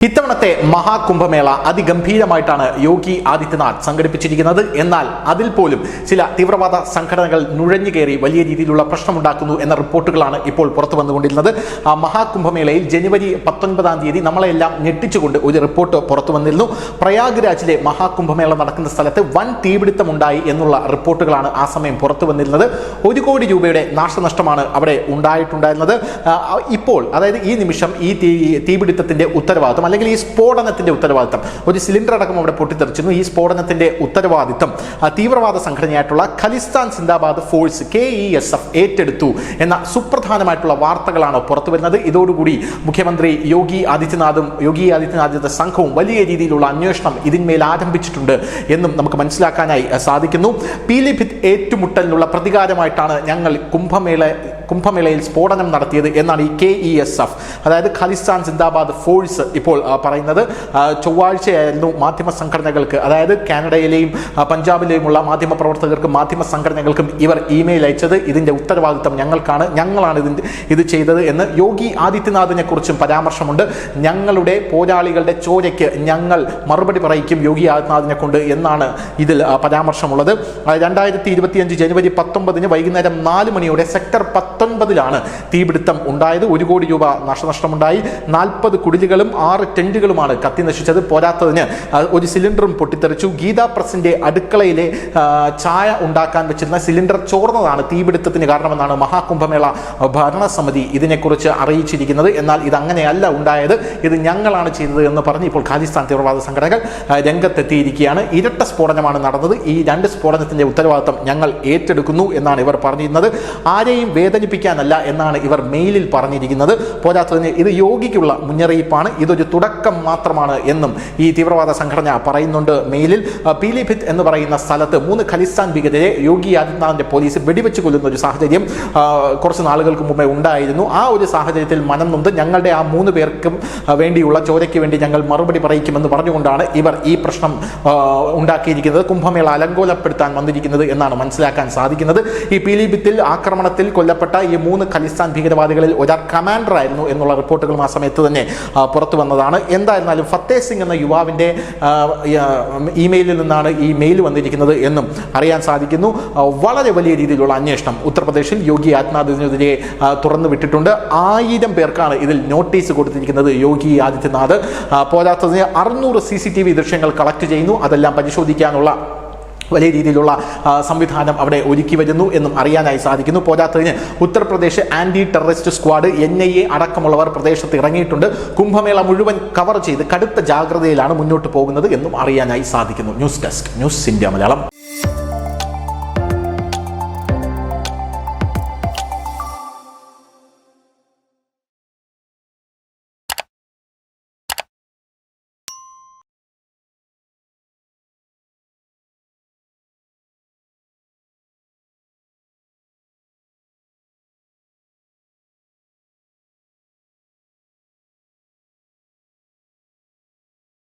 ഇത്തവണത്തെ മഹാകുംഭമേള അതിഗംഭീരമായിട്ടാണ് യോഗി ആദിത്യനാഥ് സംഘടിപ്പിച്ചിരിക്കുന്നത്. എന്നാൽ അതിൽ പോലും ചില തീവ്രവാദ സംഘടനകൾ നുഴഞ്ഞുകയറി വലിയ രീതിയിലുള്ള പ്രശ്നമുണ്ടാക്കുന്നു എന്ന റിപ്പോർട്ടുകളാണ് ഇപ്പോൾ പുറത്തു വന്നുകൊണ്ടിരുന്നത്. മഹാകുംഭമേളയിൽ ജനുവരി 19 നമ്മളെല്ലാം ഞെട്ടിച്ചുകൊണ്ട് ഒരു റിപ്പോർട്ട് പുറത്തു വന്നിരുന്നു. പ്രയാഗ്രാജിലെ മഹാകുംഭമേള നടക്കുന്ന സ്ഥലത്ത് വൻ തീപിടുത്തമുണ്ടായി എന്നുള്ള റിപ്പോർട്ടുകളാണ് ആ സമയം പുറത്തു വന്നിരുന്നത്. 1 കോടി രൂപയുടെ നാശനഷ്ടമാണ് അവിടെ ഉണ്ടായിട്ടുണ്ടായിരുന്നത്. ഇപ്പോൾ അതായത് ഈ നിമിഷം ഈ തീപിടുത്തത്തിന്റെ ഉത്തരവാദിത്വം അല്ലെങ്കിൽ ഈ സ്ഫോടനത്തിന്റെ ഉത്തരവാദിത്തം, ഒരു സിലിണ്ടർ അടക്കം അവിടെ പൊട്ടിത്തെറിച്ചിരുന്നു. ഈ സ്ഫോടനത്തിന്റെ ഉത്തരവാദിത്തം തീവ്രവാദ സംഘടനയായിട്ടുള്ള ഖലിസ്ഥാൻ സിന്ദാബാദ് ഫോഴ്സ് KESF ഏറ്റെടുത്തു എന്ന സുപ്രധാനമായിട്ടുള്ള വാർത്തകളാണ് പുറത്തു വരുന്നത്. ഇതോടുകൂടി മുഖ്യമന്ത്രി യോഗി ആദിത്യനാഥിന്റെ സംഘവും വലിയ രീതിയിലുള്ള അന്വേഷണം ഇതിന്മേൽ ആരംഭിച്ചിട്ടുണ്ട് എന്നും നമുക്ക് മനസ്സിലാക്കാനായി സാധിക്കുന്നു. പീലിഭിത്ത് ഏറ്റുമുട്ടലിനുള്ള പ്രതികാരമായിട്ടാണ് ഞങ്ങൾ കുംഭമേളയിൽ സ്ഫോടനം നടത്തിയത് എന്നാണ് ഈ KESF അതായത് ഖലിസ്ഥാൻ സിന്ദാബാദ് ഫോഴ്സ് ഇപ്പോൾ പറയുന്നത്. ചൊവ്വാഴ്ചയായിരുന്നു മാധ്യമ സംഘടനകൾക്ക്, അതായത് കാനഡയിലെയും പഞ്ചാബിലെയുമുള്ള മാധ്യമ പ്രവർത്തകർക്കും മാധ്യമ സംഘടനകൾക്കും ഇവർ ഇമെയിൽ അയച്ചത്. ഇതിന്റെ ഉത്തരവാദിത്തം ഞങ്ങളാണ് ഇത് ചെയ്തത് എന്ന് യോഗി ആദിത്യനാഥിനെ കുറിച്ചും പരാമർശമുണ്ട്. ഞങ്ങളുടെ പോരാളികളുടെ ചോരയ്ക്ക് ഞങ്ങൾ മറുപടി പറയിക്കും യോഗി ആദിത്യനാഥിനെ കൊണ്ട് എന്നാണ് ഇതിൽ പരാമർശമുള്ളത്. 2025 ജനുവരി 19 വൈകുന്നേരം 4 മണിയോടെ സെക്ടർ 19 തീപിടുത്തം ഉണ്ടായത്. 1 കോടി രൂപ നാശനഷ്ടമുണ്ടായി. 40 കുടിലുകളും 6 ടെന്റുകളുമാണ് കത്തി നശിച്ചത്. പോരാത്തതിന് ഒരു സിലിണ്ടറും പൊട്ടിത്തെറിച്ചു. ഗീതാ പ്രസിന്റെ അടുക്കളയിലെ ചായ ഉണ്ടാക്കാൻ വെച്ചിരുന്ന സിലിണ്ടർ ചോർന്നതാണ് തീപിടുത്തത്തിന് കാരണമെന്നാണ് മഹാകുംഭമേള ഭരണസമിതി ഇതിനെക്കുറിച്ച് അറിയിച്ചിരിക്കുന്നത്. എന്നാൽ ഇതങ്ങനെയല്ല ഉണ്ടായത്, ഇത് ഞങ്ങളാണ് ചെയ്തത് എന്ന് പറഞ്ഞ് ഇപ്പോൾ ഖാലിസ്ഥാൻ തീവ്രവാദ സംഘടനകൾ രംഗത്തെത്തിയിരിക്കുകയാണ്. ഇരട്ട സ്ഫോടനമാണ് നടന്നത്. ഈ 2 സ്ഫോടനത്തിന്റെ ഉത്തരവാദിത്തം ഞങ്ങൾ ഏറ്റെടുക്കുന്നു എന്നാണ് ഇവർ പറഞ്ഞിരുന്നത്. ആരെയും വേദനിപ്പിക്കാനല്ല എന്നാണ് ഇവർ മെയിലിൽ പറഞ്ഞിരിക്കുന്നത്. പോരാത്തതിന് ഇത് യോഗിക്കുള്ള മുന്നറിയിപ്പാണ്, ഇതൊരു തുടക്കം മാത്രമാണ് എന്നും ഈ തീവ്രവാദ സംഘടന പറയുന്നുണ്ട് മെയിലിൽ. പീലിഭിത്ത് എന്ന് പറയുന്ന സ്ഥലത്ത് 3 ഖലിസ്ഥാൻ ഭീകരരെ യോഗി ആദിത്യനാഥിന്റെ പോലീസ് വെടിവെച്ച് കൊല്ലുന്ന ഒരു സാഹചര്യം കുറച്ച് നാളുകൾക്ക് മുമ്പേ ഉണ്ടായിരുന്നു. ആ ഒരു സാഹചര്യത്തിൽ മനം നൊന്ത് ഞങ്ങളുടെ ആ 3 പേർക്കും വേണ്ടിയുള്ള ചോരയ്ക്ക് വേണ്ടി ഞങ്ങൾ മറുപടി പറയിക്കുമെന്ന് പറഞ്ഞുകൊണ്ടാണ് ഇവർ ഈ പ്രശ്നം ഉണ്ടാക്കിയിരിക്കുന്നത്, കുംഭമേള അലങ്കോലപ്പെടുത്താൻ വന്നിരിക്കുന്നത് എന്നാണ് മനസ്സിലാക്കാൻ സാധിക്കുന്നത്. ഈ പീലിഭിത്തിൽ ആക്രമണത്തിൽ കൊല്ലപ്പെട്ട ഈ 3 ഖലിസ്ഥാൻ ഭീകരവാദികളിൽ ഒരാൾ കമാൻഡർ ആയിരുന്നു എന്നുള്ള റിപ്പോർട്ടുകളും ആ സമയത്ത് തന്നെ പുറത്തു വന്നതാണ്. എന്തായിരുന്നാലും ഫത്തേഹ് സിംഗ് എന്ന യുവാവിൻ്റെ ഇമെയിലിൽ നിന്നാണ് ഈ മെയിൽ വന്നിരിക്കുന്നത് എന്നും അറിയാൻ സാധിക്കുന്നു. വളരെ വലിയ രീതിയിലുള്ള അന്വേഷണം ഉത്തർപ്രദേശിൽ യോഗി ആദിത്യനാഥിനെതിരെ തുറന്നു വിട്ടിട്ടുണ്ട്. 1000 പേർക്കാണ് ഇതിൽ നോട്ടീസ് കൊടുത്തിരിക്കുന്നത് യോഗി ആദിത്യനാഥ്. പോരാത്തതിന് 600 CCTV ദൃശ്യങ്ങൾ കളക്ട് ചെയ്യുന്നു. അതെല്ലാം പരിശോധിക്കാനുള്ള വലിയ രീതിയിലുള്ള സംവിധാനം അവിടെ ഒരുക്കി വരുന്നു എന്നും അറിയാനായി സാധിക്കുന്നു. പോരാത്തതിന് Uttar Pradesh anti terrorist squad NIA അടക്കമുള്ളവർ പ്രദേശത്ത് ഇറങ്ങിയിട്ടുണ്ട്. കുംഭമേള മുഴുവൻ കവർ ചെയ്ത് കടുത്ത ജാഗ്രതയിലാണ് മുന്നോട്ട് പോകുന്നത് എന്നും അറിയാനായി സാധിക്കുന്നു. News desk, news India Malayalam.